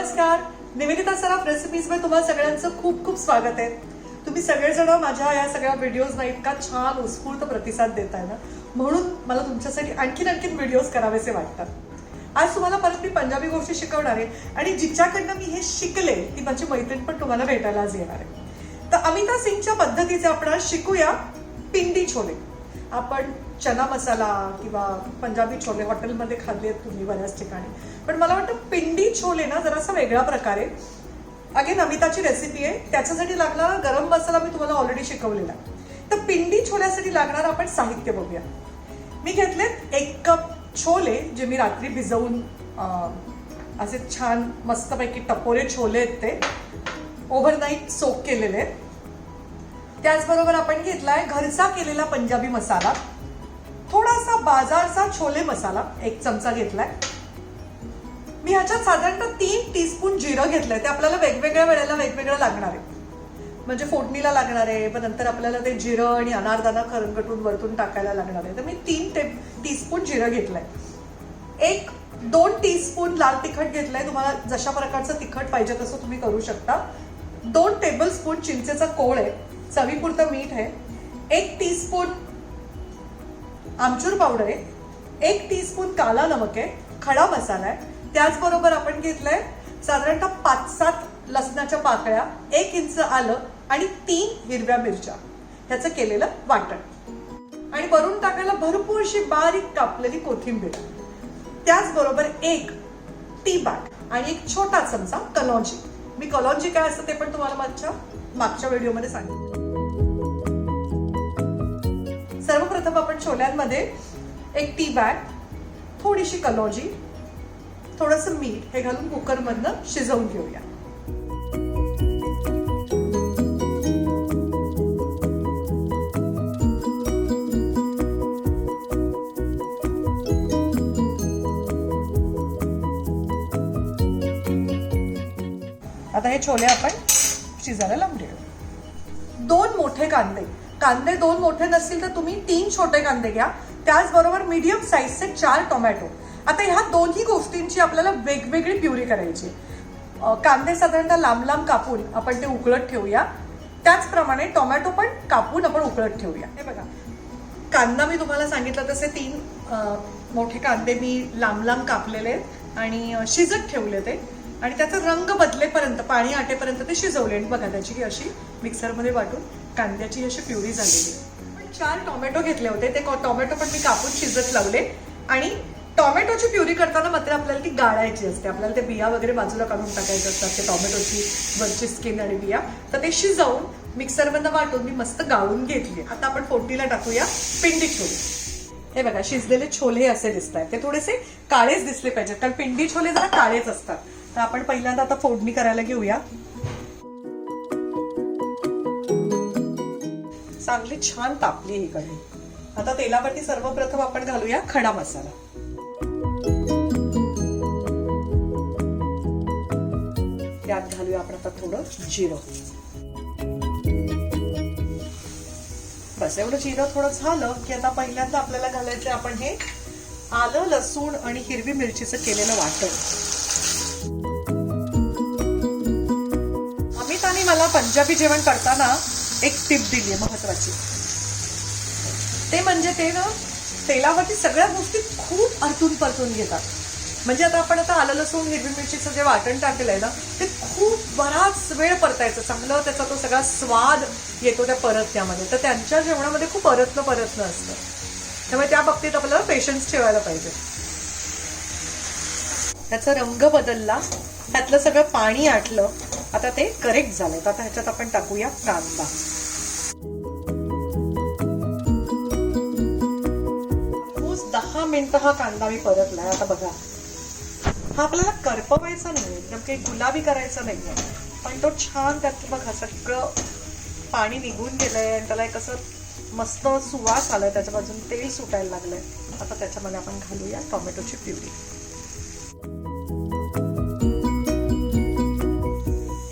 नमस्कार, निवेदिता सराफ रेसिपीज मध्ये तुम्हाला सगळ्यांचं खूप खूप स्वागत आहे. तुम्ही सगळेजण माझ्या या सगळ्या व्हिडिओजना इतका छान उत्स्फूर्त प्रतिसाद देताय ना, म्हणून मला तुमच्यासाठी आणखीन व्हिडिओज करावेसे वाटतात. आज तुम्हाला परत मी पंजाबी गोष्टी शिकवणार आहे आणि जिच्याकडनं मी हे शिकले ती माझी मैत्रीण पण तुम्हाला भेटायला आज येणार आहे. तर अमिता सिंगच्या पद्धतीचे आपण शिकूया पिंडी छोले. आपण चना मसाला किंवा पंजाबी छोले हॉटेलमध्ये खाल्ले आहेत तुम्ही बऱ्याच ठिकाणी, पण मला वाटतं पिंडी छोले ना जरासा वेगळा प्रकारे. अगेन अमिताची रेसिपी आहे, त्याच्यासाठी लागणारा गरम मसाला मी तुम्हाला ऑलरेडी शिकवलेला आहे. तर पिंडी छोल्यासाठी लागणारं आपण साहित्य बघूया. मी घेतलेत 1 कप छोले, जे मी रात्री भिजवून असे छान मस्तपैकी टपोरे छोले आहेत ते ओव्हरनाईट सोक केलेले आहेत. त्याचबरोबर आपण घेतलाय घरचा केलेला पंजाबी मसाला, थोडासा बाजारचा छोले मसाला 1 चमचा घेतलाय. मी ह्याच्यात साधारणतः 3 टीस्पून जिरं घेतलंय. ते आपल्याला वेगवेगळ्या वेळेला वेगवेगळं लागणार आहे, म्हणजे फोडणीला लागणार आहे, पण नंतर आपल्याला ते जिरं आणि अनारदाना खरंगटून वरतून टाकायला लागणार आहे. तर मी 3 टीस्पून जिरं घेतलंय. 1-2 टीस्पून लाल तिखट घेतलंय. तुम्हाला जशा प्रकारचं तिखट पाहिजे तसं तुम्ही करू शकता. 2 टेबलस्पून चिंचेचा कोळ आहे, चवीपुरतं मीठ आहे, 1 टीस्पून आमचूर पावडर आहे, 1 टीस्पून काला नमक आहे, खडा मसाला आहे. त्याचबरोबर आपण घेतलंय साधारणतः 5-7 लसणाच्या पाकळ्या, 1 इंच आलं आणि 3 हिरव्या मिरच्या, ह्याचं केलेलं वाटण. आणि वरून टाकायला भरपूरशी बारीक कापलेली कोथिंबीर. त्याचबरोबर 1 टी बॅग आणि 1 छोटा चमचा कलौंजी. मी कलौंजी काय असतं ते पण तुम्हाला मागच्या व्हिडिओमध्ये सांगितलं. सर्वप्रथम आपण छोल्यांमध्ये 1 टी बॅग, थोडीशी कलौंजी, थोडंसं मीठ हे घालून कुकरमधनं शिजवून घेऊया. आता हे छोले आपण शिजायला लावून देऊया. 2 मोठे कांदे 2 मोठे नसतील तर तुम्ही 3 छोटे कांदे घ्या. त्याचबरोबर मीडियम साईजचे 4 टोमॅटो. आता ह्या दोन्ही गोष्टींची आपल्याला वेगवेगळी प्युरी करायची. कांदे साधारणतः लांब लांब कापून आपण ते उकळत ठेवूया. त्याचप्रमाणे टोमॅटो पण कापून आपण उकळत ठेवूया. हे बघा, कांदा मी तुम्हाला सांगितलं तसे 3 मोठे कांदे मी लांब लांब कापलेले आणि शिजत ठेवले ते, आणि त्याचा रंग बदलेपर्यंत, पाणी आटेपर्यंत ते शिजवले. आणि बघा त्याची अशी मिक्सरमध्ये वाटून कांद्याची अशी प्युरी झालेली. पण 4 टोमॅटो घेतले होते, ते टोमॅटो पण मी कापून शिजत लावले. आणि टोमॅटोची प्युरी करताना मात्र आपल्याला ती गाळायची असते. आपल्याला ते बिया वगैरे बाजूला काढून टाकायचे असतात, ते टोमॅटोची वरची स्किन आणि बिया. तर ते शिजवून मिक्सरमधनं वाटून मी मस्त गाळून घेतली. आता आपण फोडणीला टाकूया पिंडी छोले. हे बघा, शिजलेले छोले असे दिसत आहेत. ते थोडेसे काळेच दिसले पाहिजेत, कारण पिंडी छोले जरा काळेच असतात. तर आपण पहिल्यांदा आता फोडणी करायला घेऊया. चांगली छान तापली ही कढई. आता तेलावरती सर्वप्रथम आपण घालूया खडा मसाला. त्यात घालूया आपण आता थोडं जिरं. बस एवढं जिरं थोडं झालं की आता पहिल्यांदा आपल्याला घालायचं आपण हे आलं, लसूण आणि हिरवी मिरचीचं केलेलं वाटण. अमिताने मला पंजाबी जेवण करताना एक टिप दिली आहे महत्वाची. ते म्हणजे ते ना तेलावरती सगळ्या गोष्टी खूप आरतून परतून घेतात. म्हणजे आता आलं, लसूण, हिरवी मिरचीचं जे वाटण टाकलंय ना, ते खूप बराच वेळ परतायचं. चांगलं त्याचा तो सगळा स्वाद येतो त्या परतण्यामध्ये. तर त्यांच्या जेवणामध्ये खूप परतणं असतं. त्यामुळे त्या बाबतीत आपल्याला पेशन्स ठेवायला पाहिजे. त्याचा रंग बदलला, त्यातलं सगळं पाणी आटलं, आता ते करेक्ट झालं. आता ह्याच्यात आपण टाकूया कांदा. रोज 10 मिनिटं हा कांदा मी परतलाय. आता बघा, हा आपल्याला करपवायचा नाही, एकदम काही गुलाबी करायचा नाहीये, पण तो छान त्यात बघा सगळं पाणी निघून गेलंय आणि त्याला एक असं मस्त सुवास आलाय, त्याच्या बाजून तेल सुटायला लागलंय. आता त्याच्यामध्ये आपण घालूया टोमॅटोची प्युरी.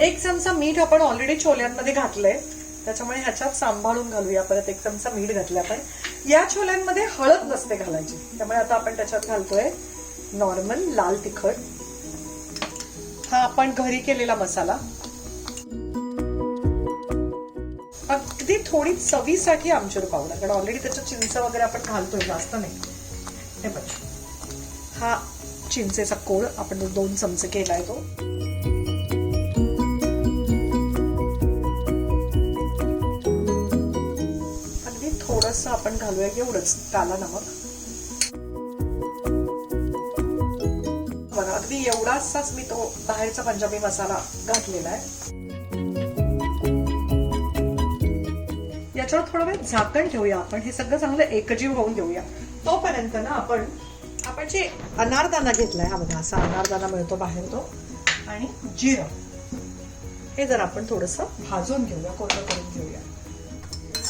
1 चमचा मीठ आपण ऑलरेडी छोल्यांमध्ये घातलंय, त्याच्यामुळे ह्याच्यात सांभाळून घालूया. परत 1 चमचा मीठ घातलं आपण. या छोल्यांमध्ये हळद नसते घालायची, त्यामुळे आता आपण त्याच्यात घालतोय नॉर्मल लाल तिखट. हा आपण घरी केलेला मसाला, अगदी थोडी चवीसाठी आमचूर पावडर, कारण ऑलरेडी त्याच्यात चिंच वगैरे आपण घालतोय, जास्त नाही. हे बघ, हा चिंचेचा कोळ आपण 2 चमचे केलाय तो. अगदी थोडस आपण घालूया एवढंच काला नमक. बघा अगदी एवढाच मी तो बाहेरचा पंजाबी मसाला घातलेला आहे. याच्यावर थोडं वेळ झाकण ठेवूया आपण, हे सगळं चांगलं एकजीव होऊन देऊया. तोपर्यंत ना आपण जे अनारदाना घेतलाय, हा बघा असा अनारदाना मिळतो बाहेर तो, आणि जिरं हे जर आपण थोडस भाजून घेऊया, कोरडं करून घेऊया.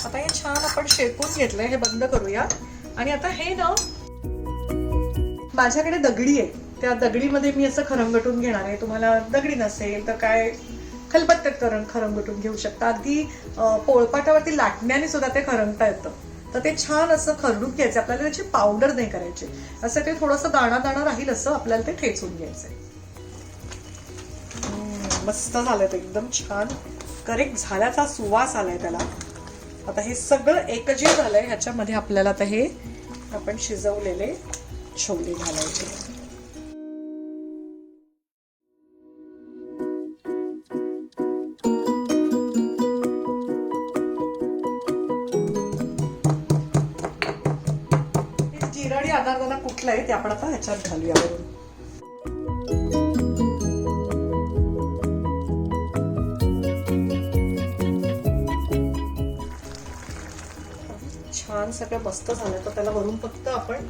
आता हे छान आपण शेकून घेतलंय, हे बंद करूया. आणि आता हे ना माझ्याकडे दगडी आहे, त्या दगडीमध्ये मी असं खरंगटून घेणार आहे. तुम्हाला दगडी नसेल तर काय खलबत्त्यात खरंगटून घेऊ शकता. अगदी पोळपाटावरती लाटण्याने सुद्धा ते खरंगता येतं. तर ते छान असं खरडून घ्यायचं, आपल्याला त्याची पावडर नाही करायची. असं ते थोडंसं दाणा दाणा राहील असं आपल्याला ते ठेचून घ्यायचंय. मस्त झालंय ते, एकदम छान करेक्ट झाल्याचा सुवास आलाय त्याला. आता हे सगळं एकजीव झालंय. ह्याच्यामध्ये आपल्याला आता हे आपण शिजवलेले छोले घालायचे. जिराडी अनारदाना कुठला आहे ते आपण आता ह्याच्यात घालूया वरून. छान सगळं मस्त झालं. तर त्याला वरून फक्त आपण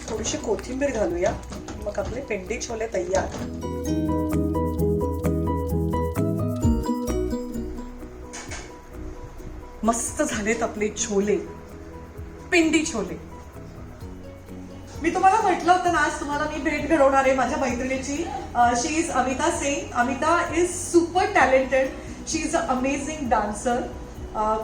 थोडीशी कोथिंबीर घालूया, मग आपले पेंडी छोले तयार. मस्त झालेत आपले छोले, पेंडी छोले. मी तुम्हाला म्हटलं होतं ना, आज तुम्हाला मी भेट घडवणार आहे माझ्या मैत्रिणीची. She is Amita Singh. Amita is super talented. She is a amazing dancer.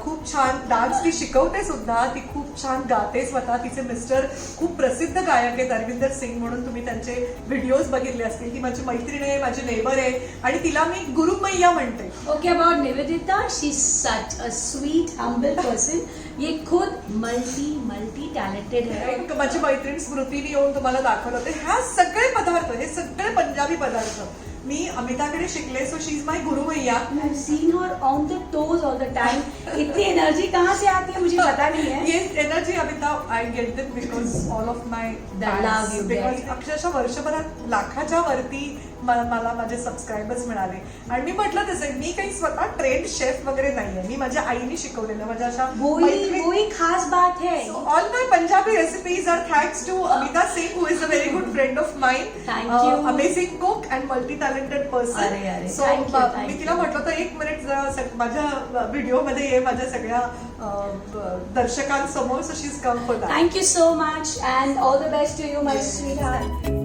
खूप छान डान्स ती शिकवते सुद्धा. ती खूप छान गाते स्वतः. तिचे मिस्टर खूप प्रसिद्ध गायक आहेत, अरविंदर सिंग म्हणून. तुम्ही त्यांचे व्हिडिओज बघितले असतील. ती माझी मैत्रीण आहे, माझी नेबर आहे, आणि तिला मी गुरु मैया म्हणते. Okay, about Nivedita, she is such a sweet humble person. ये खुद मल्टी टॅलेंटेड है. एक माझी मैत्रीण स्मृतीने येऊन तुम्हाला दाखवलं होते. ह्या सगळे पदार्थ, हे सगळे पंजाबी पदार्थ मी अमिताकडे शिकले. सो शी इज माय गुरु मैया. I have seen her on the toes all the time. इतनी एनर्जी कहाँ से आती है मुझे पता नहीं है. ये energy Amita I get it because all of my love you. Because अक्षरशः वर्षभरात लाखाच्या वरती मला माझे सबस्क्रायबर्स मिळाले. आणि मी म्हटलं तसं, मी काही स्वतः ट्रेंड शेफ वगैरे नाहीये. मी माझ्या आईने शिकवलेलं, माझ्या अशा वही खास बात है. All my Punjabi recipes are thanks to Amita Singh, who is a very good friend of mine. Thank you. Amazing cook and multi talented person. अरे, सो मी तिला म्हटलं होतं 1 मिनिट माझ्या व्हिडिओमध्ये ये, माझ्या सगळ्या दर्शकांसमोर. So she is come for that. Thank you so much and all the best to you, my sweetheart.